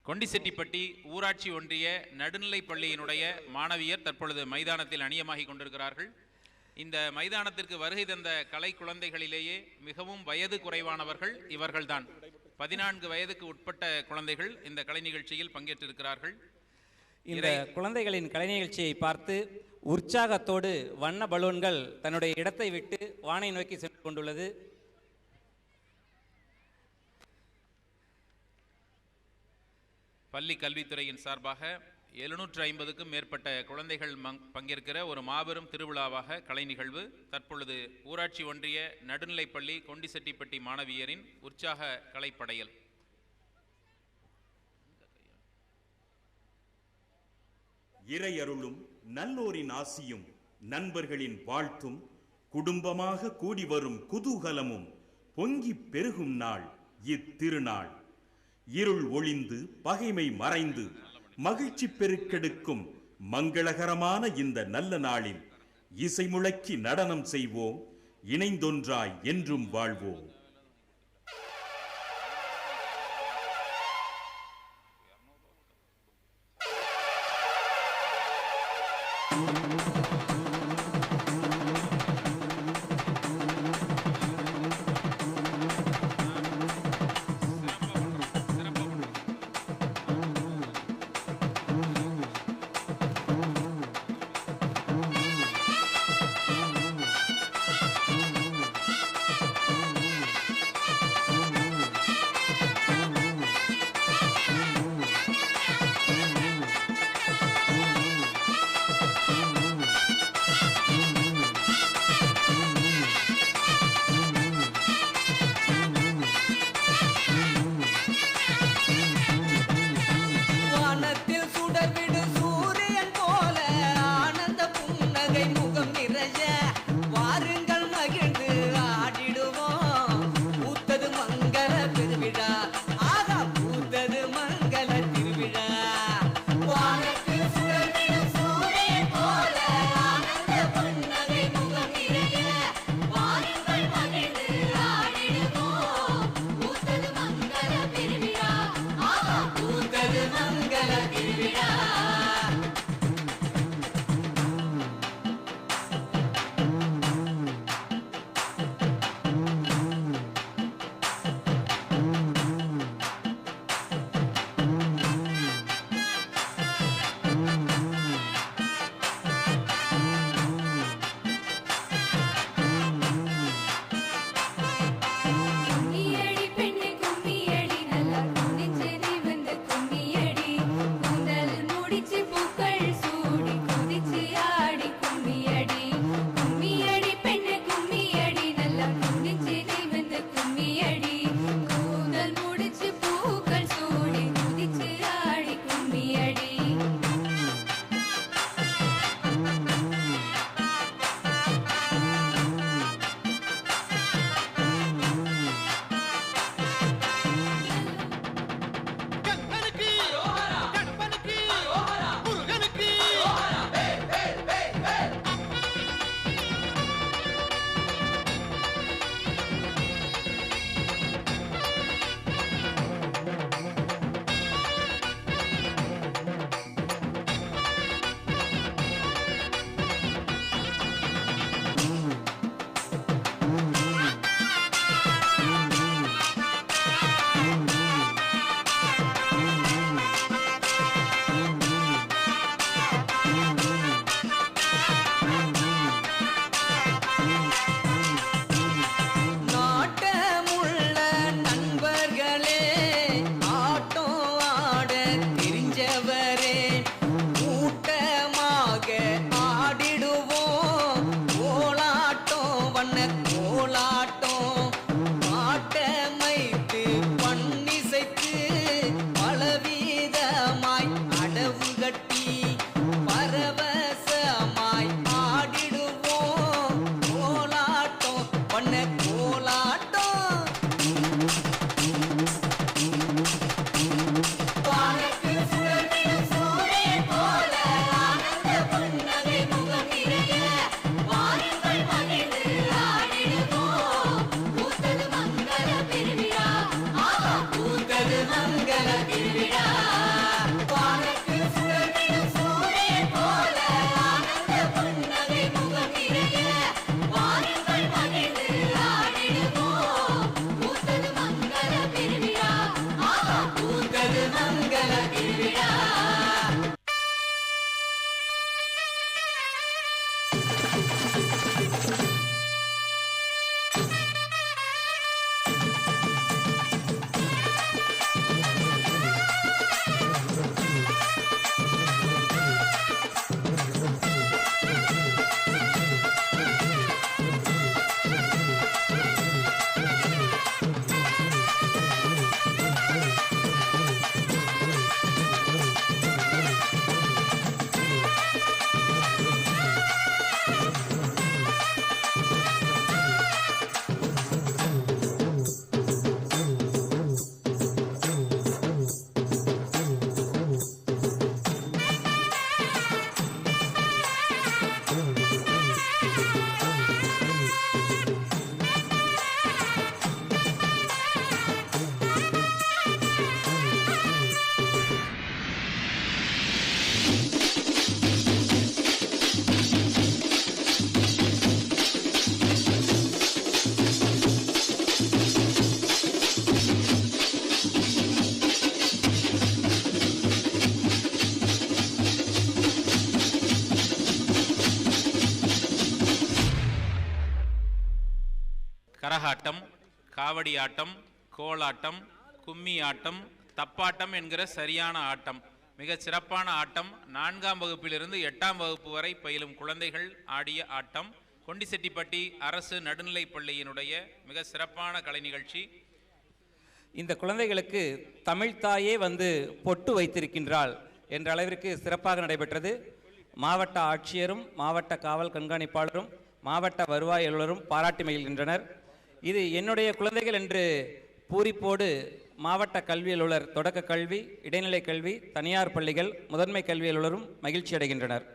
கொண்டிசெட்டிப்பட்டி ஊராட்சி ஒன்றிய நடுநிலைப் பள்ளியினுடைய மாணவியர் தற்பொழுது மைதானத்தில் அணியமாகி கொண்டிருக்கிறார்கள். இந்த மைதானத்திற்கு வருகை தந்த கலை குழந்தைகளிலேயே மிகவும் வயது குறைவானவர்கள் இவர்கள்தான். 14 வயதுக்கு உட்பட்ட குழந்தைகள் இந்த கலை நிகழ்ச்சியில் பங்கேற்றிருக்கிறார்கள். இந்த குழந்தைகளின் கலை நிகழ்ச்சியை பார்த்து உற்சாகத்தோடு வண்ண பலூன்கள் தன்னுடைய இடத்தை விட்டு வானை நோக்கி சென்று கொண்டுள்ளது. பள்ளி கல்வித்துறையின் சார்பாக 750க்கும் மேற்பட்ட குழந்தைகள் பங்கேற்கிற ஒரு மாபெரும் திருவிழாவாக கலை நிகழ்வு தற்பொழுது ஊராட்சி ஒன்றிய நடுநிலைப்பள்ளி கொண்டிசெட்டிப்பட்டி மாணவியரின் உற்சாக கலைப்படையல். இறையருளும் நல்லோரின் ஆசியும் நண்பர்களின் வாழ்த்தும் குடும்பமாக கூடி வரும் குதூகலமும் பொங்கி பெருகும் நாள் இத்திருநாள். இருள் ஒளிந்து பகைமை மறைந்து மகிழ்ச்சி பெருக்கெடுக்கும் மங்களகரமான இந்த நல்ல நாளில் இசை முழக்கி நடனம் செய்வோம், இணைந்தொன்றாய் என்றும் வாழ்வோம். கரகாட்டம், காவடி ஆட்டம், கோலாட்டம், கும்மி ஆட்டம், தப்பாட்டம் என்கிற சரியான ஆட்டம், மிக சிறப்பான ஆட்டம். 4ஆம் வகுப்பிலிருந்து 8ஆம் வகுப்பு வரை பயிலும் குழந்தைகள் ஆடிய ஆட்டம். கொண்டிசெட்டிப்பட்டி அரசு நடுநிலைப் பள்ளியினுடைய மிக சிறப்பான கலை நிகழ்ச்சி. இந்த குழந்தைகளுக்கு தமிழ்த்தாயே வந்து பொட்டு வைத்திருக்கின்றாள் என்ற அளவிற்கு சிறப்பாக நடைபெற்றது. மாவட்ட ஆட்சியரும் மாவட்ட காவல் கண்காணிப்பாளரும் மாவட்ட வருவாய் அலுவலரும் பாராட்டி மகிழ்கின்றனர். இது என்னுடைய குழந்தைகள் என்று பூரிப்போடு மாவட்ட கல்வி அலுவலர், தொடக்க கல்வி, இடைநிலை கல்வி, தனியார் பள்ளிகள், முதன்மை கல்வி அலுவலரும் மகிழ்ச்சி அடைகின்றனர்.